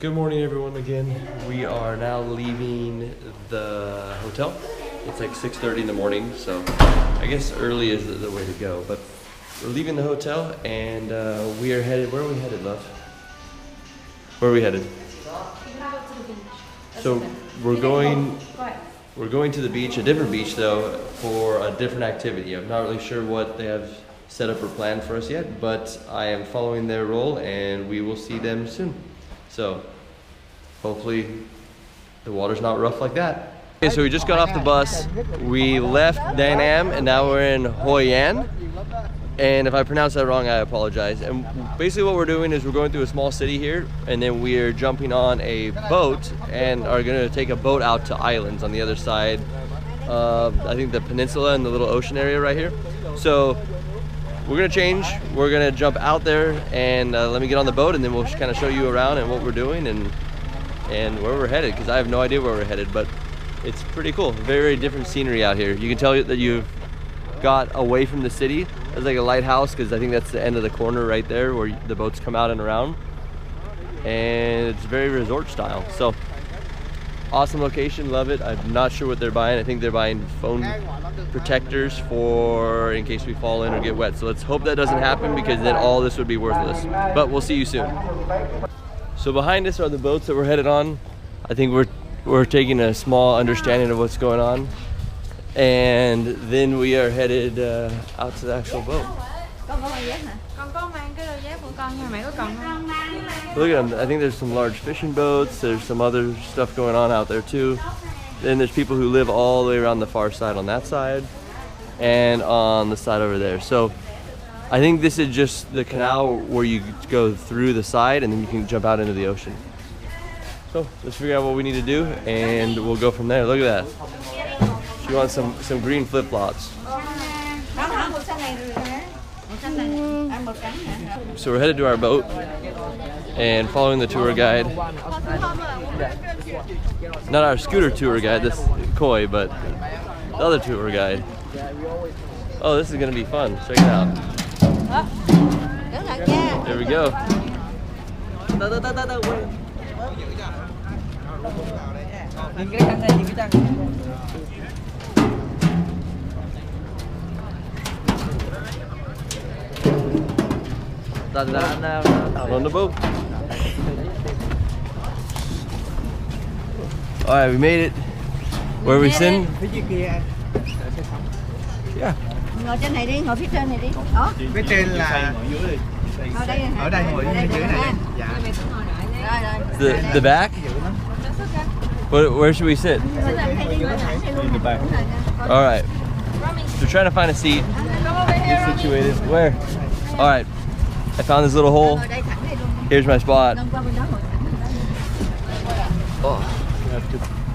Good morning everyone again. We are now leaving the hotel. It's like 6:30 in the morning, so I guess early is the way to go. But we're leaving the hotel and we are headed, where are we headed, love? Where are we headed? So we're going to the beach, a different beach though, for a different activity. I'm not really sure what they have set up or planned for us yet, but I am following their role and we will see them soon. So hopefully the water's not rough like that. Okay, so we just got off the bus. We left Da Nang and now we're in Hoi An. And if I pronounce that wrong, I apologize. And basically what we're doing is we're going through a small city here and then we're jumping on a boat and are gonna take a boat out to islands on the other side of, I think, the peninsula and the little ocean area right here. So we're gonna change, we're gonna jump out there and let me get on the boat and then we'll kind of show you around and what we're doing and where we're headed, because I have no idea where we're headed, but it's pretty cool. Very, very different scenery out here. You can tell that you've got away from the city. There's like a lighthouse, because I think that's the end of the corner right there where the boats come out and around. And it's very resort style. So awesome location, love it. I'm not sure what they're buying. I think they're buying phone protectors for in case we fall in or get wet. So let's hope that doesn't happen, because then all this would be worthless. But we'll see you soon. So behind us are the boats that we're headed on. I think we're taking a small understanding of what's going on. And then we are headed out to the actual boat. Look at them. I think there's some large fishing boats. There's some other stuff going on out there too. Then there's people who live all the way around the far side on that side and on the side over there. So I think this is just the canal where you go through the side and then you can jump out into the ocean. So let's figure out what we need to do and we'll go from there. Look at that. She wants some green flip-flops. So we're headed to our boat and following the tour guide. Not our scooter tour guide, this Koi, but the other tour guide. Oh, this is gonna be fun. Check it out. There we go. Out on the boat. All right, we made it. Where are we sitting? Yeah. Ngồi trên này đi, ngồi phía trên này đi. Đó. Phía trên là ở đây ngồi dưới này. Dạ. The back? Where should we sit? In the back. All right. So we're trying to find a seat. Get situated. Where? All right. I found this little hole. Here's my spot. Oh,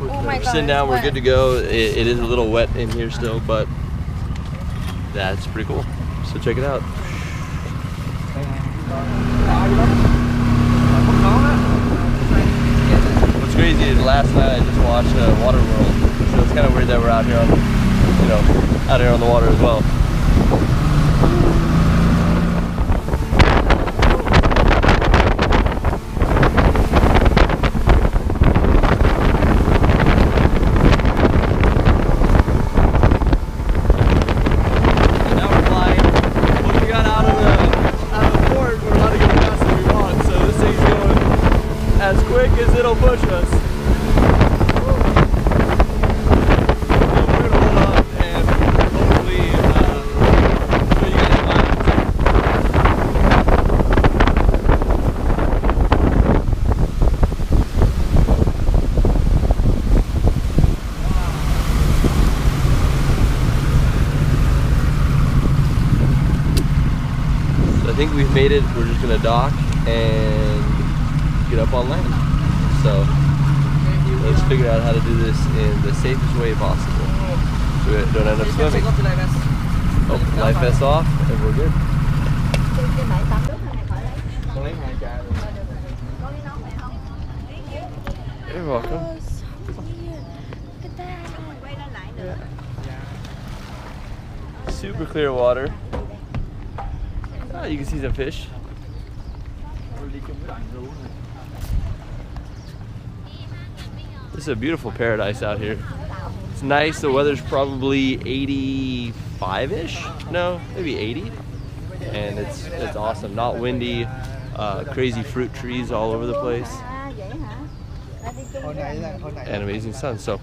we're sitting down. We're good to go. It is a little wet in here still, but that's pretty cool. So check it out. What's crazy is last night I just watched Water World, so it's kind of weird that we're out here on, out here on the water as well. As quick as it'll push us. We're gonna hold up and hopefully show you guys the So I think we've made it. We're just gonna dock and get up on land. So let's figure out how to do this in the safest way possible so we don't end up swimming. Oh, life vest off and we're good. You're welcome. Super clear water. Oh, you can see some fish. This is a beautiful paradise out here. It's nice. The weather's probably 85-ish. No, maybe 80. And it's awesome. Not windy. Crazy fruit trees all over the place. And amazing sun. So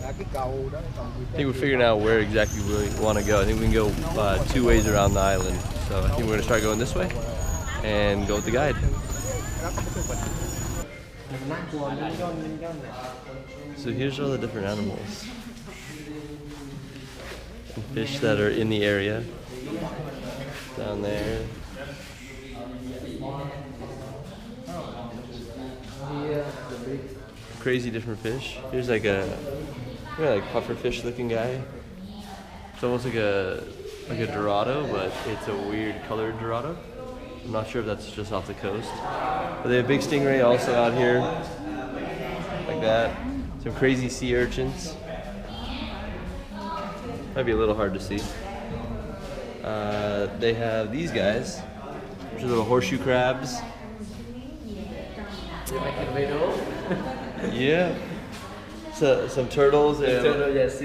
I think we're figuring out where exactly we want to go. I think we can go 2 ways around the island. So I think we're going to start going this way and go with the guide. So here's all the different animals and fish that are in the area. Down there. Crazy different fish. Here's like a like puffer fish looking guy. It's almost like a dorado, but it's a weird colored dorado. I'm not sure if that's just off the coast. But they have big stingray also out here. Like that. Some crazy sea urchins. Might be a little hard to see. They have these guys, which are little horseshoe crabs. Yeah. So some turtles. Sea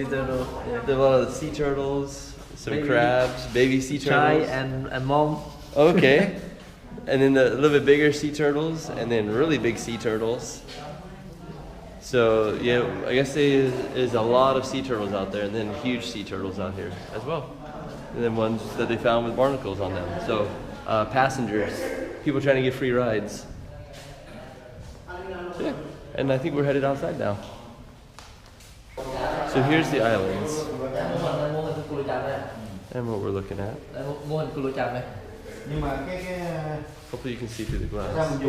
turtle. There are a lot of sea turtles, some crabs, baby sea turtles. Chai and mom. Okay. And then the little bit bigger sea turtles, and then really big sea turtles. So yeah, I guess there's a lot of sea turtles out there, and then huge sea turtles out here as well. And then ones that they found with barnacles on them. So passengers, people trying to get free rides. Yeah, and I think we're headed outside now. So here's the islands. And what we're looking at. Hopefully you can see through the glass. And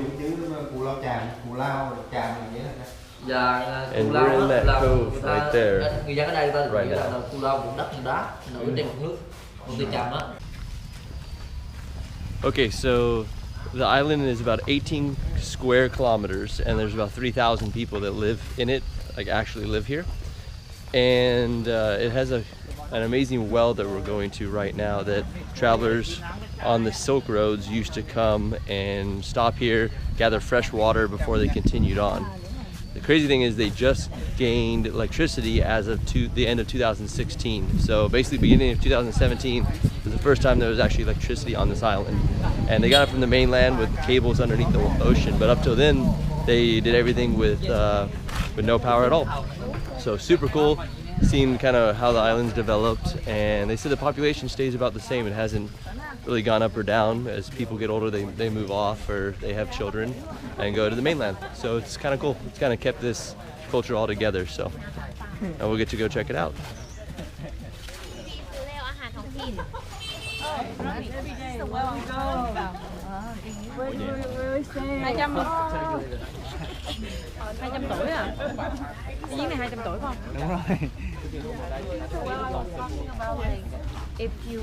we're in that cove right there right now. Okay, so the island is about 18 square kilometers, and there's about 3,000 people that live in it, like actually live here. And it has an amazing well that we're going to right now that travelers on the Silk Roads used to come and stop here, gather fresh water before they continued on. The crazy thing is they just gained electricity as of the end of 2016. So basically beginning of 2017 was the first time there was actually electricity on this island. And they got it from the mainland with cables underneath the ocean. But up till then, they did everything with no power at all. So super cool, seeing kind of how the island's developed. And they said the population stays about the same. It hasn't really gone up or down. As people get older, they move off or they have children and go to the mainland. So it's kind of cool. It's kind of kept this culture all together. So and we'll get to go check it out.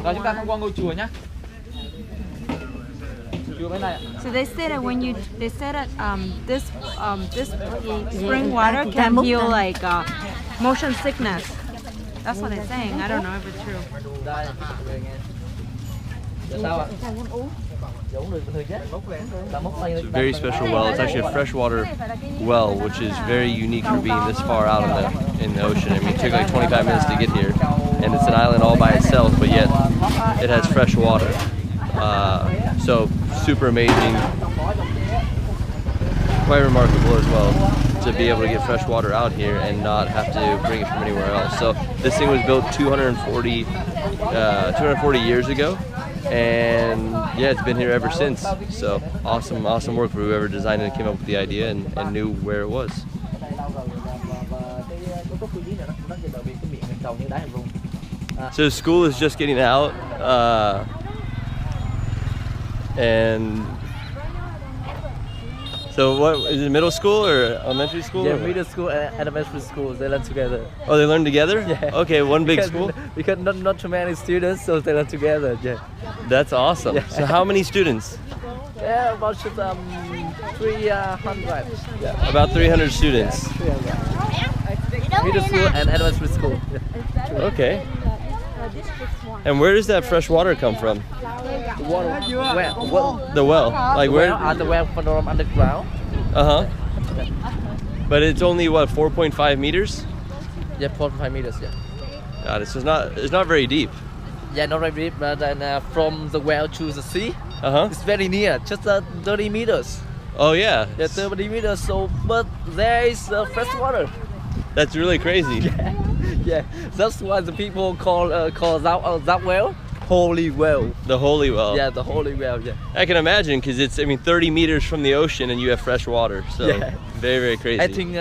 Rồi chúng ta tham quan ngôi chùa nhé. So they said that this spring water can heal like motion sickness. That's what they're saying. I don't know if it's true. It's a very special well. It's actually a freshwater well, which is very unique for being this far out in the ocean. I mean, it took like 25 minutes to get here, and it's an island all by itself, but yet it has fresh water. So super amazing, quite remarkable as well to be able to get fresh water out here and not have to bring it from anywhere else. So this thing was built 240 years ago. And yeah, it's been here ever since. So awesome work for whoever designed it and came up with the idea and knew where it was. So school is just getting out, and so what is it, middle school or elementary school? Yeah, middle school and elementary school, they learn together. Oh, they learn together? Yeah. Okay, one big school? Because not too many students, so they learn together. Yeah. That's awesome. Yeah. So how many students? Yeah, about 300. Yeah, about 300 students. Yeah, 300. Middle school and elementary school. Yeah. Okay. And where does that fresh water come from? The well. The well. Like where? The well from underground. Uh-huh. But it's only what, 4.5 meters? Yeah, 4.5 meters. Yeah. God, it's not very deep. Yeah, not very deep, but then from the well to the sea, Uh-huh. it's very near, just 30 meters. Oh yeah. Yeah, 30 meters. So, but there is fresh water. That's really crazy. Yeah, that's why the people call that well holy well. The holy well. Yeah, the holy well. Yeah. I can imagine, because it's, I mean, 30 meters from the ocean and you have fresh water. So Yeah. very, very crazy. I think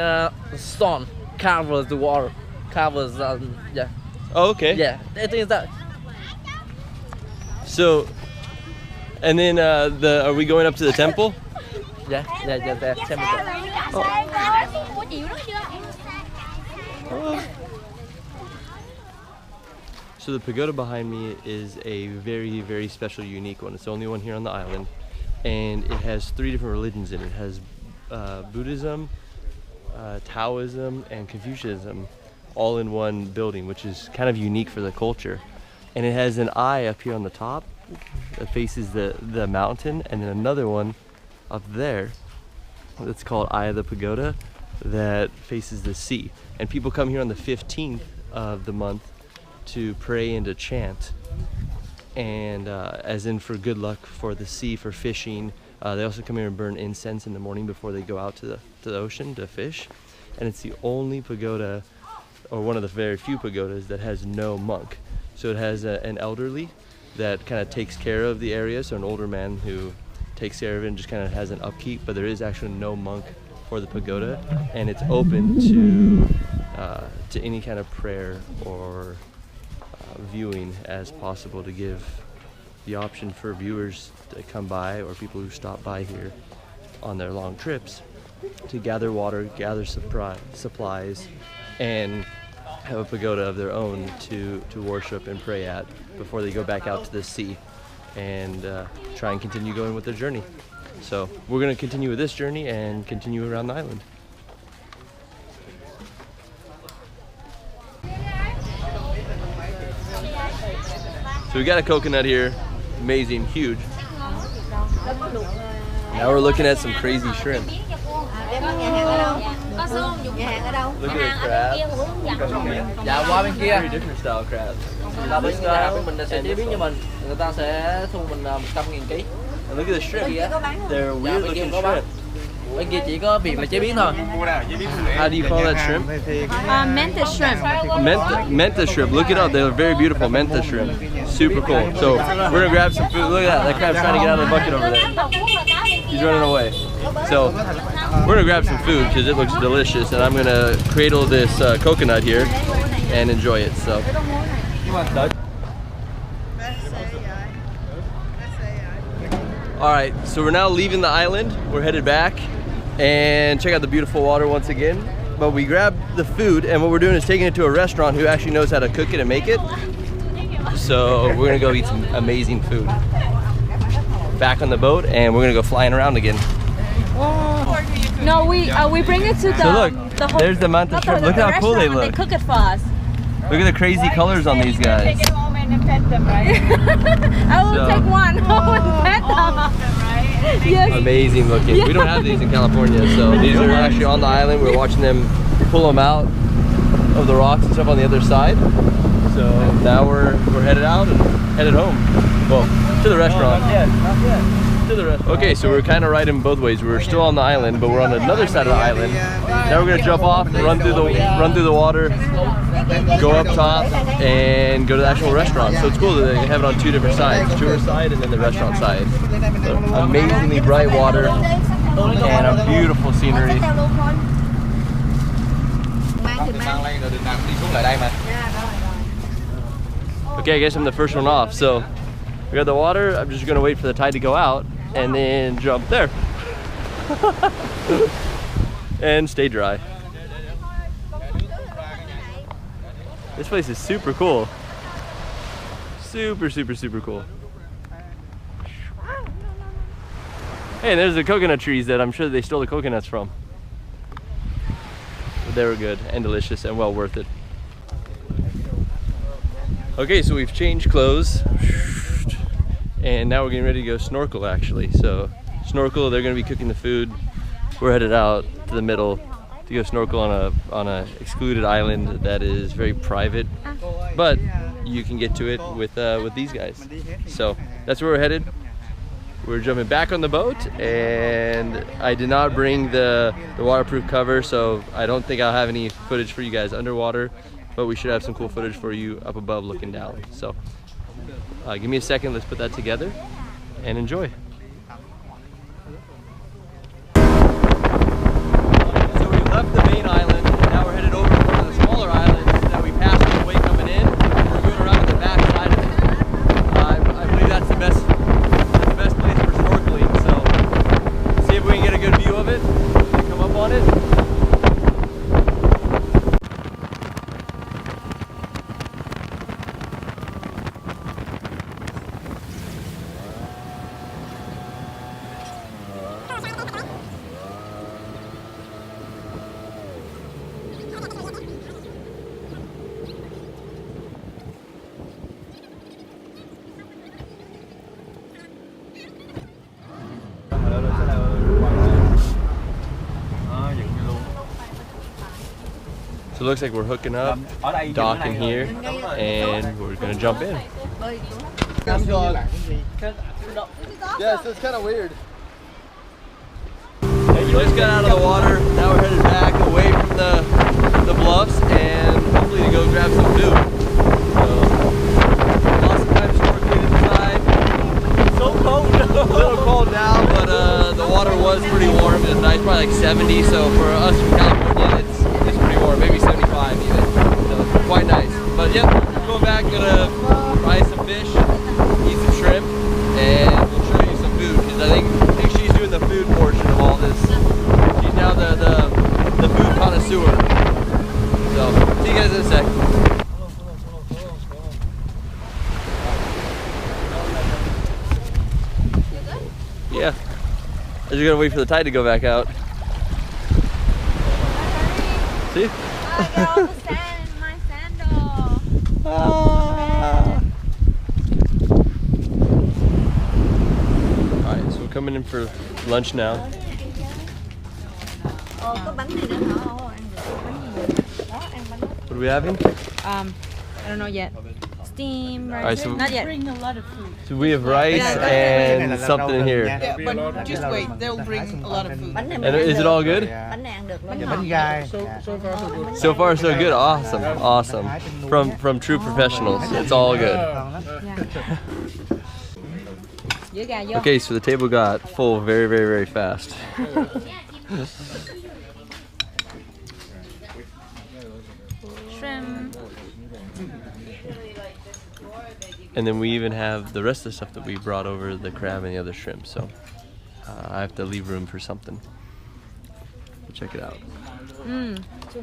stone covers the water, covers yeah. Oh, okay. Yeah, I think that. So, and then are we going up to the temple? Yeah, there. So the pagoda behind me is a very, very special, unique one. It's the only one here on the island, and it has 3 different religions in it. It has Buddhism, Taoism, and Confucianism all in one building, which is kind of unique for the culture. And it has an eye up here on the top that faces the mountain, and then another one up there that's called Eye of the Pagoda that faces the sea. And people come here on the 15th of the month to pray and to chant, and as in for good luck for the sea, for fishing. They also come here and burn incense in the morning before they go out to the ocean to fish. And it's the only pagoda, or one of the very few pagodas, that has no monk. So it has an elderly that kind of takes care of the area, so an older man who takes care of it and just kind of has an upkeep, but there is actually no monk for the pagoda, and it's open to any kind of prayer or viewing as possible, to give the option for viewers to come by, or people who stop by here on their long trips, to gather water, gather supplies, and have a pagoda of their own to worship and pray at before they go back out to the sea and try and continue going with their journey. So we're going to continue with this journey and continue around the island. So we got a coconut here, amazing, huge. Now we're looking at some crazy shrimp. Look at the crab. Dạ qua bên kia. Very different style crabs. Là bên mình sẽ chế biến cho mình. Người ta sẽ thu mình 100.000 kg. And look at the shrimp. They're weird looking shrimp. Bên kia chỉ có việc là chế biến thôi. How do you call that shrimp? Manta shrimp. Manta shrimp. Look it up. They're very beautiful. Manta shrimp. Super cool. So we're gonna grab some food. Look at that. That crab's trying to get out of the bucket over there. He's running away. So we're gonna grab some food because it looks delicious, and I'm gonna cradle this coconut here and enjoy it. So. All right, so we're now leaving the island. We're headed back and check out the beautiful water once again. But we grabbed the food, and what we're doing is taking it to a restaurant who actually knows how to cook it and make it. So we're gonna go eat some amazing food. Back on the boat, and we're gonna go flying around again. No, we bring it to the. So look, there's the manta shrimp. Look how cool they look. They cook it for us. Look at the crazy colors on these guys. I will take one. I will pet them. Yes. Amazing looking. We don't have these in California, so these are actually on the island. We're watching them pull them out of the rocks and stuff on the other side. So now we're headed out and headed home. Well, to the restaurant. Okay, so we're kind of riding both ways. We're still on the island, but we're on another side of the island. Now we're gonna jump off, run through the water, go up top, and go to the actual restaurant. So it's cool that they have it on 2 different sides, tourist side and then the restaurant side. So amazingly bright water and a beautiful scenery. Okay, I guess I'm the first one off. So we got the water. I'm just gonna wait for the tide to go out and then jump there and stay dry. This place is super cool. Super, super, super cool. Hey, there's the coconut trees that I'm sure they stole the coconuts from. But they were good and delicious and well worth it. Okay, so we've changed clothes and now we're getting ready to go snorkel actually. So snorkel, they're gonna be cooking the food. We're headed out to the middle to go snorkel on a excluded island that is very private, but you can get to it with these guys. So that's where we're headed. We're jumping back on the boat, and I did not bring the waterproof cover, so I don't think I'll have any footage for you guys underwater, but we should have some cool footage for you up above looking down. So give me a second, let's put that together and enjoy. So we left the main island, and now we're headed over to one of the smaller islands that we passed on the way coming in. We're going around to the back side of it. I believe that's the best place for snorkeling, so see if we can get a good view of it and come up on it. So it looks like we're hooking up, docking here, and we're gonna jump in. Yeah, so it's kind of weird. We just got out of the water, now we're headed back away from the bluffs and hopefully to go grab some food. So, awesome time snorkeling inside. So cold! A little cold now, but the water was pretty warm. It was nice, probably like 70, so for us from California, it's pretty warm, maybe 75 even. So it's quite nice. But yep, we're going back, gonna fry some fish, eat some shrimp, and we'll show you some food, because I think she's doing the food portion of all this. She's now the food connoisseur. So, see you guys in a sec. Yeah. I just gotta wait for the tide to go back out. See? I got all the sand in my sandal. Alright, so we're coming in for lunch now. Có bánh này nữa hả? Ăn được bánh gì? Đó, ăn bánh. What are we having? I don't know yet. Steam rice. Alright, so Not yet. Bring a lot of food. So we have rice and something in here. Yeah, but just wait, they'll bring a lot of food. Bánh này And mình ăn is it được. all good? Bánh này ăn được lắm. Bánh gai. So far so good. Awesome. Awesome. From true professionals. It's all good. Giữ gà vô. Okay, so the table got full very, very, very fast. Shrimp. And then we even have the rest of the stuff that we brought over, the crab and the other shrimp. So I have to leave room for something. Check it out.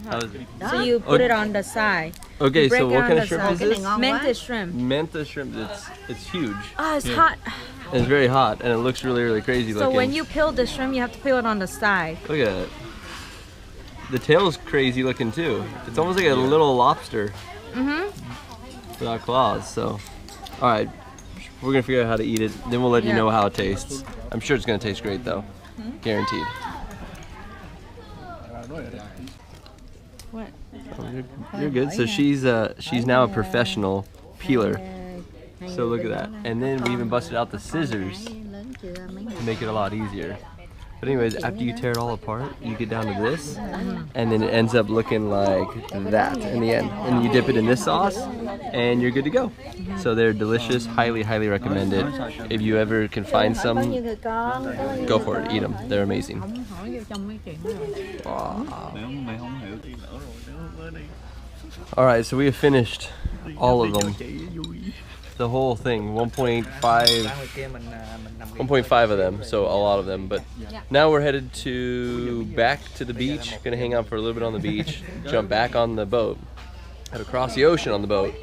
How is it? So you put it on the side. Okay, break so it what on kind the of shrimp side. is this? Manta shrimp. Manta shrimp. It's huge. Oh, it's hot. And it's very hot, and it looks really, really crazy So looking. when you peel the shrimp, you have to peel it on the side. Look at it. The tail's crazy looking too. It's almost like a little lobster. Without claws. So, all right, we're gonna figure out how to eat it. Then we'll let you know how it tastes. I'm sure it's gonna taste great though, guaranteed. What? Oh, you're good. So she's now a professional peeler. So look at that. And then we even busted out the scissors to make it a lot easier. But anyways, after you tear it all apart, you get down to this, and then it ends up looking like that in the end. And you dip it in this sauce, and you're good to go. So they're delicious, highly, highly recommended. If you ever can find some, go for it, eat them. They're amazing. Wow. All right, so we have finished all of them. The whole thing, 1.5 of them, so a lot of them. But now we're headed back to the beach. Gonna hang out for a little bit on the beach, jump back on the boat, head across the ocean on the boat.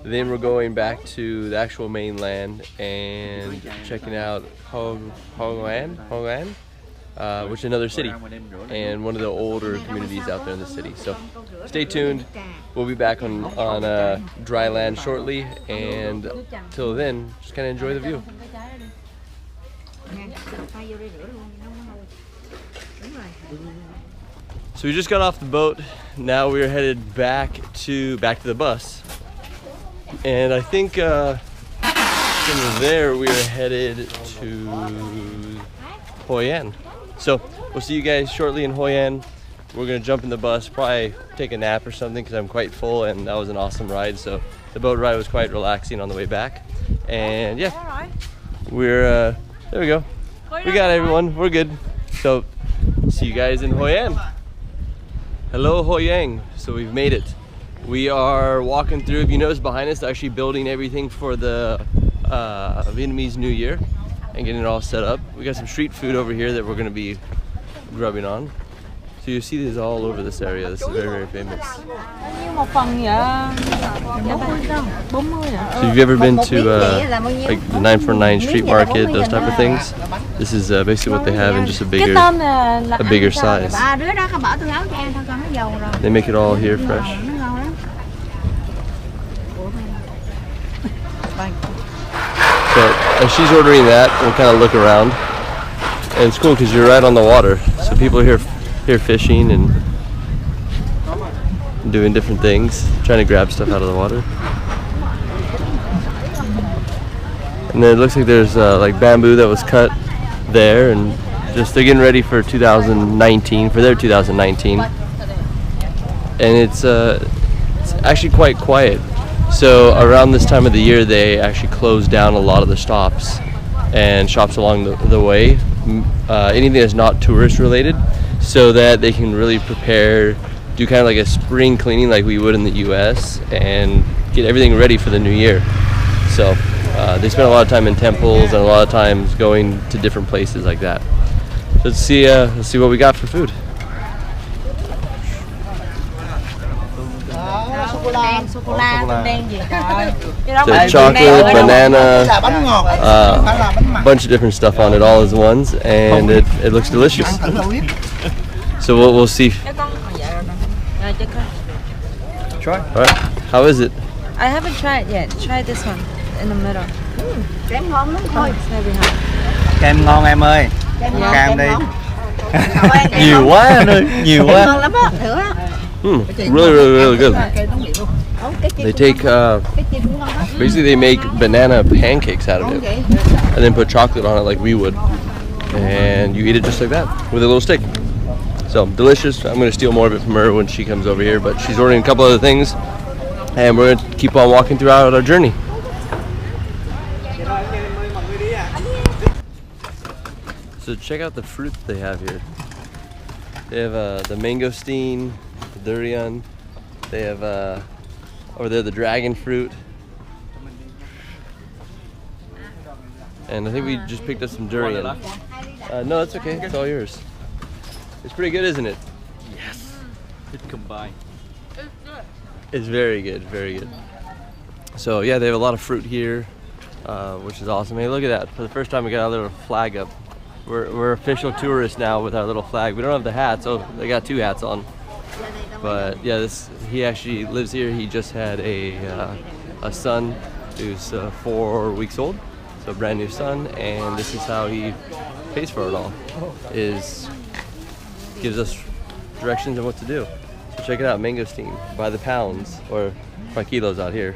Then we're going back to the actual mainland and checking out Hoi An, which is another city and one of the older communities out there in the city. So stay tuned. We'll be back on dry land shortly, and till then, just kind of enjoy the view. So we just got off the boat. Now we're headed back to the bus. And I think from there we're headed to Hoi An. So we'll see you guys shortly in Hoi An. We're gonna jump in the bus, probably take a nap or something because I'm quite full and that was an awesome ride. So the boat ride was quite relaxing on the way back. And yeah, we're there we go. We got everyone. We're good. So see you guys in Hoi An. Hello Hoi An. So we've made it. We are walking through. If you notice behind us, they're actually building everything for the Vietnamese New Year and getting it all set up. We got some street food over here that we're gonna be grubbing on. So you see these all over this area. This is very, very famous. So if you've ever been to like the 949 street market, those type of things, this is basically what they have in just a bigger size. They make it all here fresh. So as she's ordering that, we'll kind of look around. And it's cool because you're right on the water. So people are here fishing and doing different things, trying to grab stuff out of the water. And then it looks like there's like bamboo that was cut there, and just they're getting ready for 2019, for their 2019. And it's actually quite quiet. So around this time of the year, they actually close down a lot of the stops and shops along the way, anything that's not tourist related, so that they can really prepare, do kind of like a spring cleaning like we would in the US, and get everything ready for the new year. So they spend a lot of time in temples and a lot of times going to different places like that. So let's see what we got for food. The chocolate, banana, bunch of different stuff on it all as ones, and it looks delicious. So we'll see. Try. All right, how is it? I haven't tried yet. Try this one in the middle. Kem ngon lắm thôi. Kem ngon em ơi. Cam đi. Nhiều quá anh ơi, nhiều quá. Ngon lắm á, thử á. Really good. They take basically they make banana pancakes out of it, and then put chocolate on it like we would, and you eat it just like that with a little stick. So delicious. I'm gonna steal more of it from her when she comes over here, but she's ordering a couple other things, and we're gonna keep on walking throughout our journey. So check out the fruit they have here. They have the mangosteen, the durian. They have over there the dragon fruit. And I think we just picked up some durian. No, that's okay. It's all yours. It's pretty good, isn't it? Yes. It combined. It's very good, very good. So yeah, they have a lot of fruit here, which is awesome. Hey, look at that. For the first time we got our little flag up. We're official tourists now with our little flag. We don't have the hats. Oh, they got two hats on. But yeah, he actually lives here. He just had a son who's 4 weeks old, so a brand new son, and this is how he pays for it all. Gives us directions on what to do. So check it out, mangosteen by the pounds or by kilos out here.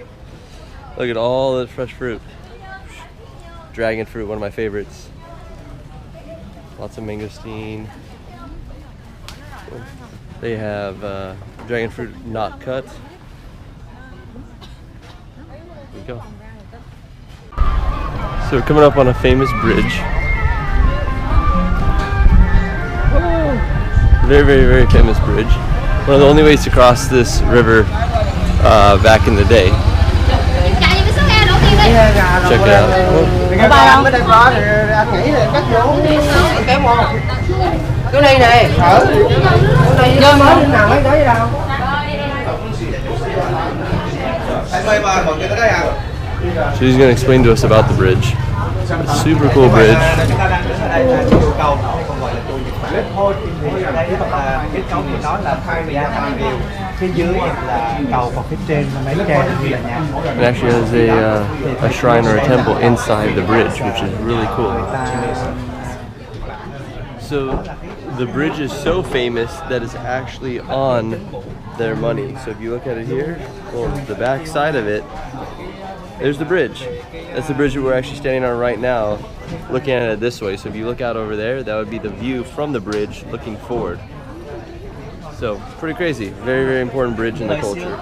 Look at all the fresh fruit. Dragon fruit, one of my favorites. Lots of mangosteen. They have dragon fruit not cut. There you go. So we're coming up on a famous bridge. Very, very, very famous bridge. One of the only ways to cross this river back in the day. Check it out. Chỗ này nè. Vô mới nào mấy tới đâu. She's going to explain to us about the bridge. Super cool bridge. It actually has a shrine or a temple inside the bridge, which is really cool. So the bridge is so famous that it's actually on their money. So if you look at it here, well, the back side of it, there's the bridge. That's the bridge that we're actually standing on right now, looking at it this way. So if you look out over there, that would be the view from the bridge looking forward. So pretty crazy. Very, very important bridge in the culture.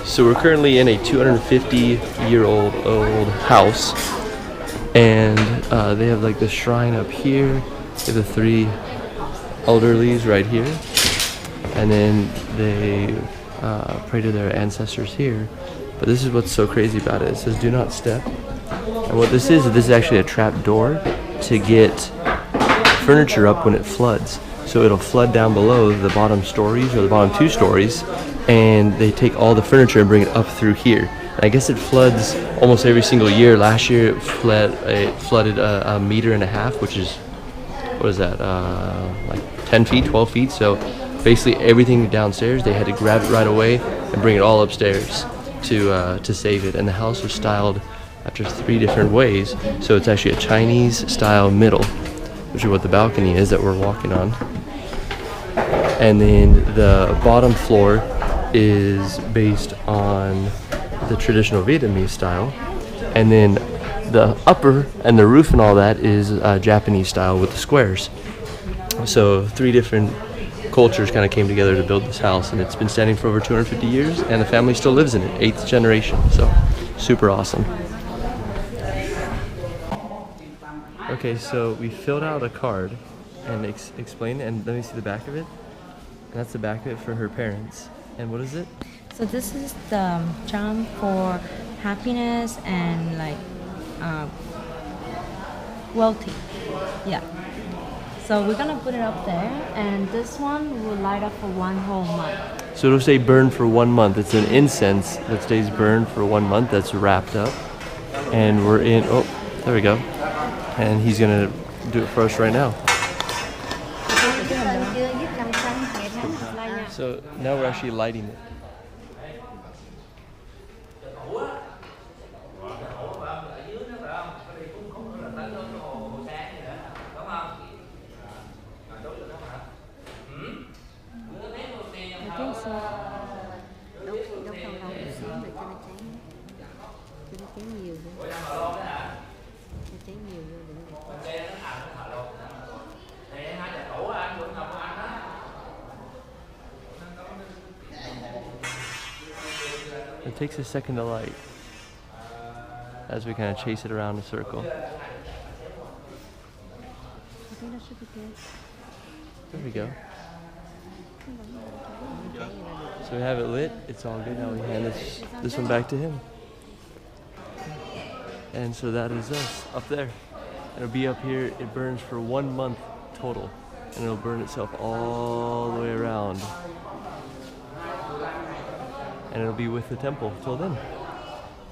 So we're currently in a 250-year-old house, and they have like the shrine up here. They have the 3 elderlies right here, and then they pray to their ancestors here. But this is what's so crazy about it. It says do not step. And what this is actually a trap door to get furniture up when it floods. So it'll flood down below the bottom stories or the bottom 2 stories, and they take all the furniture and bring it up through here. And I guess it floods almost every single year. Last year it flooded 1.5 meters, which is, what is that, like 10 feet, 12 feet. So basically everything downstairs, they had to grab it right away and bring it all upstairs to save it. And the house was styled after 3 different ways. So it's actually a Chinese style middle, which is what the balcony is that we're walking on. And then the bottom floor is based on the traditional Vietnamese style. And then the upper and the roof and all that is Japanese style with the squares. So 3 different cultures kind of came together to build this house, and it's been standing for over 250 years, and the family still lives in it, 8th generation. So super awesome. Okay, so we filled out a card and explained, and let me see the back of it. And that's the back of it for her parents. And what is it? So this is the Cham for happiness and like wealthy. Yeah. So we're gonna put it up there, and this one will light up for 1 whole month. So it'll say burn for 1 month. It's an incense that stays burned for 1 month that's wrapped up. And we're in, oh, there we go. And he's gonna do it for us right now. So now we're actually lighting it. It takes a second to light as we kind of chase it around a circle. I think that should be good. There we go. So we have it lit. It's all good. Now we hand this one back to him. And so that is us up there. It'll be up here. It burns for 1 month total, and it'll burn itself all the way around. And it'll be with the temple till then.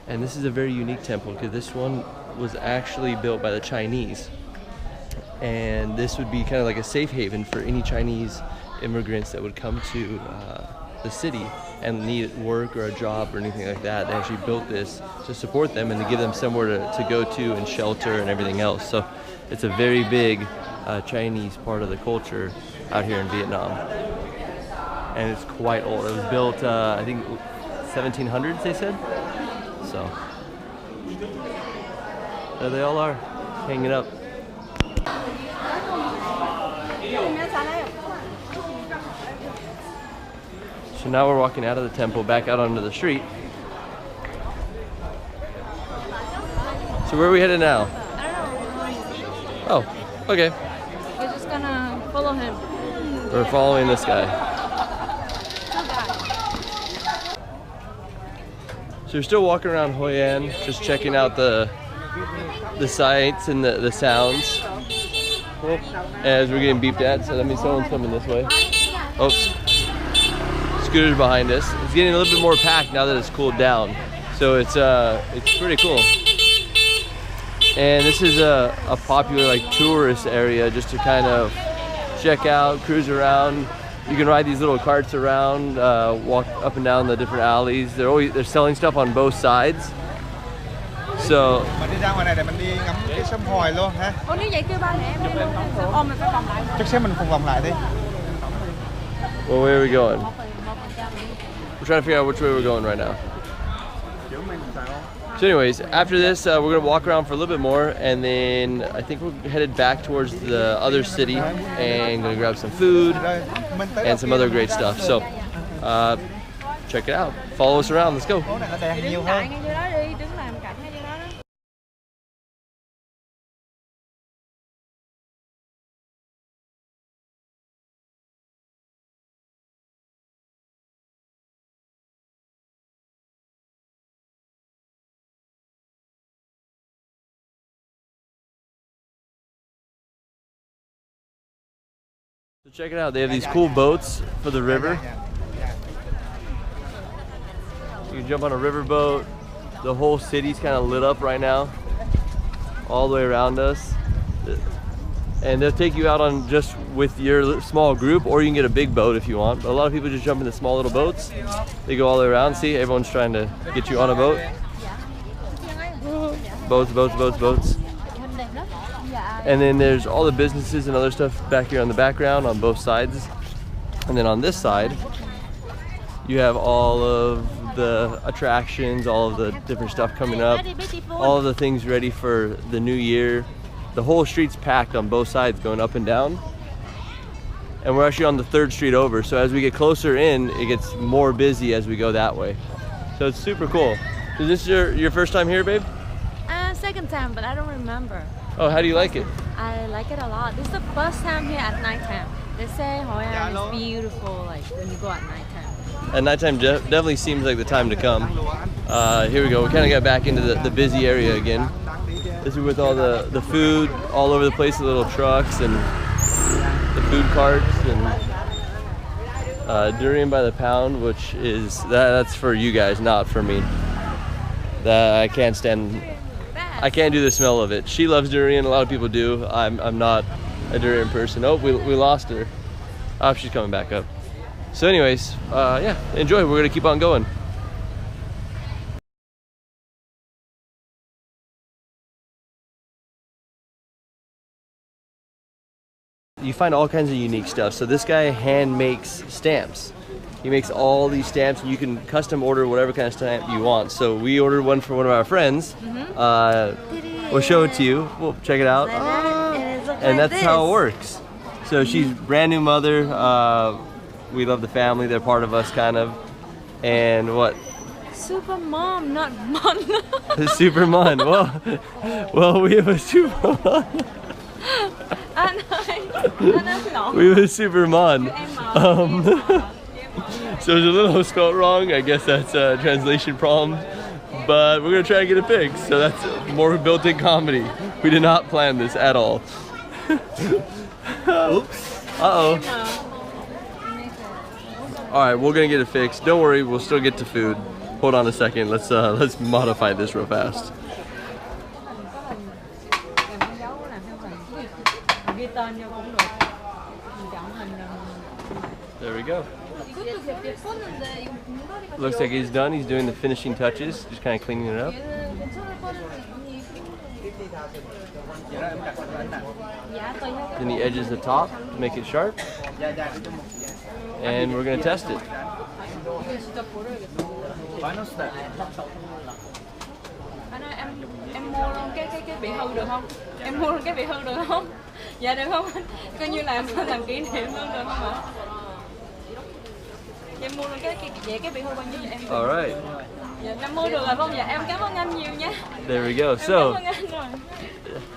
And this is a very unique temple because this one was actually built by the Chinese. And this would be kind of like a safe haven for any Chinese immigrants that would come to the city and need work or a job or anything like that. They actually built this to support them and to give them somewhere to go to and shelter and everything else. So it's a very big Chinese part of the culture out here in Vietnam. And it's quite old. It was built, I think, 1700s, they said. So there they all are, hanging up. So now we're walking out of the temple, back out onto the street. So where are we headed now? Oh, okay. We're just gonna follow him. We're following this guy. So we're still walking around Hoi An, just checking out the sights and the sounds. As we're getting beeped at, so that means someone's coming this way. Oops. Scooters behind us. It's getting a little bit more packed now that it's cooled down. So it's pretty cool. And this is a popular like tourist area just to kind of check out, cruise around. You can ride these little carts around, walk up and down the different alleys. They're selling stuff on both sides. So Mà đi ra ngoài này để mình đi ngắm cái sông Hoi luôn ha. Ủa nếu vậy kêu ba mẹ em đi luôn. Ồ mình phải vòng lại. Chắc xếp mình cùng vòng lại đi. well, where are we going? We're trying to figure out which way we're going right now. So anyways, after this, we're gonna walk around for a little bit more, and then I think we're headed back towards the other city and gonna grab some food and some other great stuff. So check it out. Follow us around. Let's go. Phố này nó đèn nhiều Đứng hơn. ngay chỗ đó đi, đứng làm cảnh ngay chỗ đó đó. So check it out. They have these cool boats for the river. You can jump on a river boat. The whole city's kind of lit up right now, all the way around us. And they'll take you out on just with your small group, or you can get a big boat if you want. But a lot of people just jump in the small little boats. They go all the way around. See, everyone's trying to get you on a boat. Boats, boats, boats, boats. And then there's all the businesses and other stuff back here on the background on both sides. And then on this side, you have all of the attractions, all of the different stuff coming up, all of the things ready for the new year. The whole street's packed on both sides going up and down. And we're actually on the 3rd street over, so as we get closer in, it gets more busy as we go that way. So it's super cool. Is this your first time here, babe? Second time, but I don't remember. Oh, how do you like it? I like it a lot. This is the first time here at nighttime. They say Hoi An is beautiful, like when you go at nighttime. At nighttime definitely seems like the time to come. Here we go. We kind of got back into the busy area again. This is with all the food all over the place, the little trucks and the food carts and durian by the pound, which is that's for you guys, not for me. That I can't stand. I can't do the smell of it. She loves durian. A lot of people do. I'm not a durian person. Oh, we lost her. Oh, she's coming back up. So anyways, yeah, enjoy. We're gonna keep on going. You find all kinds of unique stuff. So this guy hand makes stamps. He makes all these stamps, and you can custom order whatever kind of stamp you want. So we ordered one for one of our friends. We'll show it to you. We'll check it out. And that's how it works. So she's brand new mother. We love the family. They're part of us, kind of. And what? Super mom, not mon. Super mon. Well, we have a super mon. We have a super mon. So there's a little spelled wrong. I guess that's a translation problem. But we're gonna try to get it fixed. So that's more built-in comedy. We did not plan this at all. Oops. Uh-oh. All right, we're gonna get it fixed. Don't worry, we'll still get to food. Hold on a second. Let's modify this real fast. There we go. Looks like he's done. He's doing the finishing touches, just kind of cleaning it up. Then he edges the top to make it sharp. And we're gonna test it. Em mua luôn cái bị hư được không? Em mua luôn cái bị hư được không? Dạ được không? Coi như là em làm kỷ niệm luôn được không ạ? Em mua luôn cái bị hư bao nhiêu em. Alright. Dạ em mua được rồi không? Dạ em cảm ơn anh nhiều nha. There we go. So,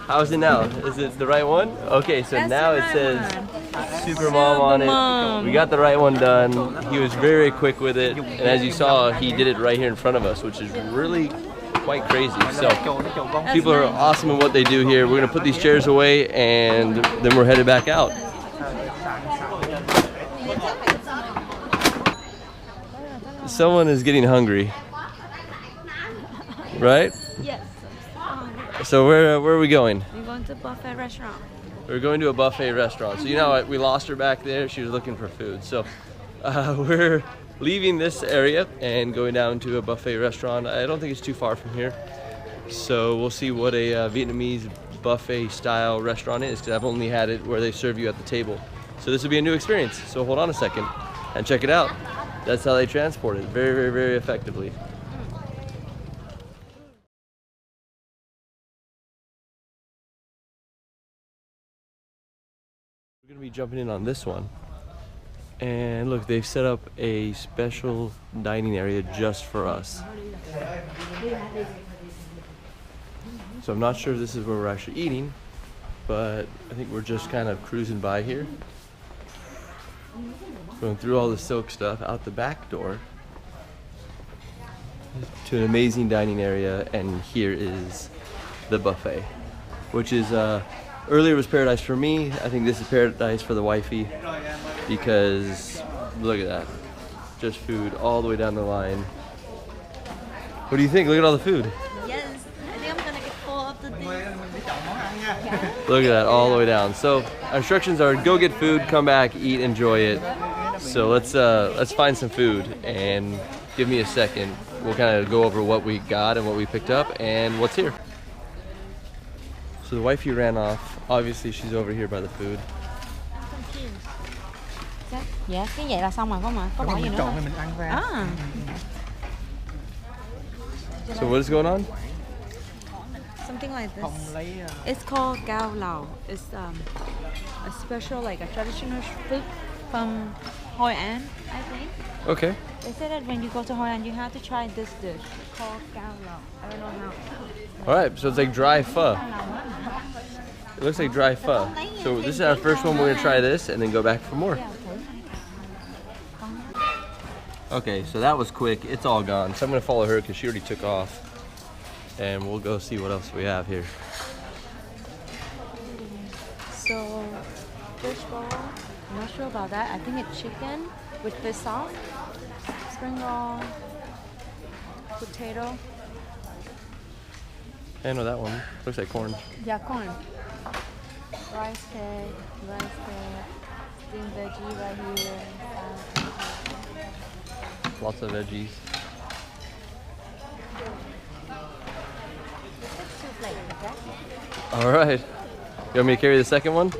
how's it now? Is it the right one? Okay, so now it says Super Mom on it. We got the right one done. He was very quick with it, and as you saw, he did it right here in front of us, which is really quite crazy. So people are awesome in what they do here. We're gonna put these chairs away, and then we're headed back out. Someone is getting hungry, right? Yes. So where are we going? We're going to a buffet restaurant. We're going to a buffet restaurant. So you know what? We lost her back there. She was looking for food. So we're leaving this area and going down to a buffet restaurant. I don't think it's too far from here. So we'll see what a Vietnamese buffet style restaurant is, because I've only had it where they serve you at the table. So this will be a new experience. So hold on a second and check it out. That's how they transport it, very, very, very effectively. We're gonna be jumping in on this one. And look, they've set up a special dining area just for us. So I'm not sure if this is where we're actually eating, but I think we're just kind of cruising by here. Going through all the silk stuff out the back door to an amazing dining area, and here is the buffet, which is earlier was paradise for me. I think this is paradise for the wifey, because look at that, just food all the way down the line. What do you think? Look at all the food. Yes, I think I'm gonna get full of the things. Look at that, all the way down. So our instructions are go get food, come back, eat, enjoy it. So let's find some food, and give me a second. We'll kind of go over what we got and what we picked up and what's here. So the wifey ran off. Obviously she's over here by the food. Dạ, cái vậy là xong rồi không ạ? Có bỏ gì nữa không? mình ăn ra. À. So what is going on? Something like this. It's called gao lao. It's a special, like a traditional food from Hoi An, I think. Okay. They say that when you go to Hoi An, you have to try this dish called gao lao. I don't know how. All right, so it's like dry pho. It looks like dry pho. So this is our first one. We're gonna try this and then go back for more. Okay, so that was quick. It's all gone. So I'm gonna follow her because she already took off, and we'll go see what else we have here. So, fish roll. I'm not sure about that. I think it's chicken with fish sauce, spring roll, potato. I know that one. Looks like corn. Yeah, corn. Rice cake, steamed veggie right here. Lots of veggies. All right. You want me to carry the second one?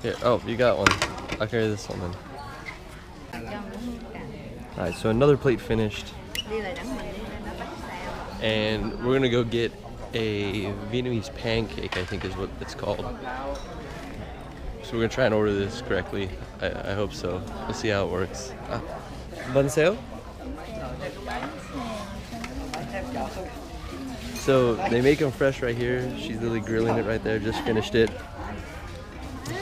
Here. Oh, you got one. I'll carry this one then. All right. So another plate finished, and we're gonna go get a Vietnamese pancake, I think is what it's called. So we're gonna try and order this correctly. I hope so. We'll see how it works. Bun sale? So they make them fresh right here. She's literally grilling it right there. Just finished it.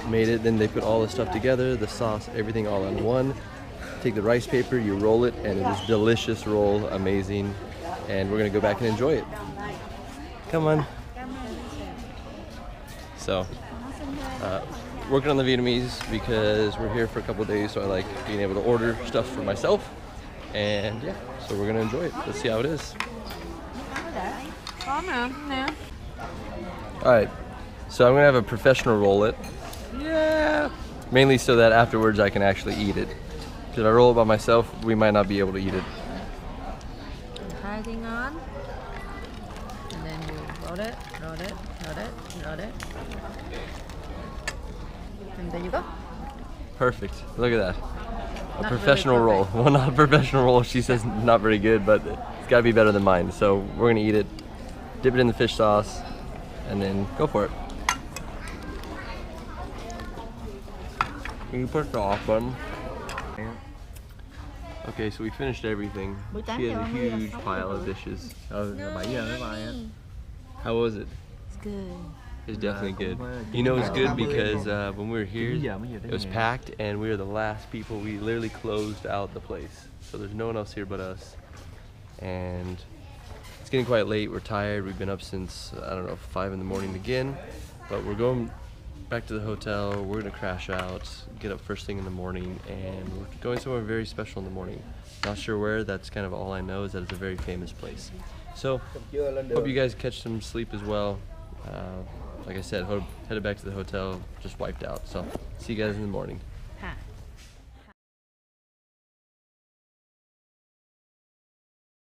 Made it. Then they put all the stuff together, the sauce, everything all in one. Take the rice paper, you roll it, and it is delicious roll, amazing. And we're gonna go back and enjoy it. Come on. So, working on the Vietnamese because we're here for a couple of days, so I like being able to order stuff for myself. And yeah, so we're gonna enjoy it. Let's see how it is. All right, so I'm gonna have a professional roll it. Yeah. Mainly so that afterwards I can actually eat it. Because if I roll it by myself, we might not be able to eat it. Hiding on. And then you roll it, roll it, roll it, roll it. And there you go. Perfect. Look at that. A Not professional really roll. Well, not a professional roll. She says not very good, but it's got to be better than mine. So we're gonna eat it, dip it in the fish sauce, and then go for it. Can you push the off button? Okay, so we finished everything. She has a huge pile of dishes. How was it? It's good. It's definitely good. You know it's good because when we were here, it was packed and we were the last people. We literally closed out the place. So there's no one else here but us. And it's getting quite late. We're tired. We've been up since, I don't know, 5 in the morning again. But we're going back to the hotel. We're gonna crash out, get up first thing in the morning, and we're going somewhere very special in the morning. Not sure where. That's kind of all I know, is that it's a very famous place. So hope you guys catch some sleep as well. Like I said, headed back to the hotel, just wiped out. So see you guys in the morning.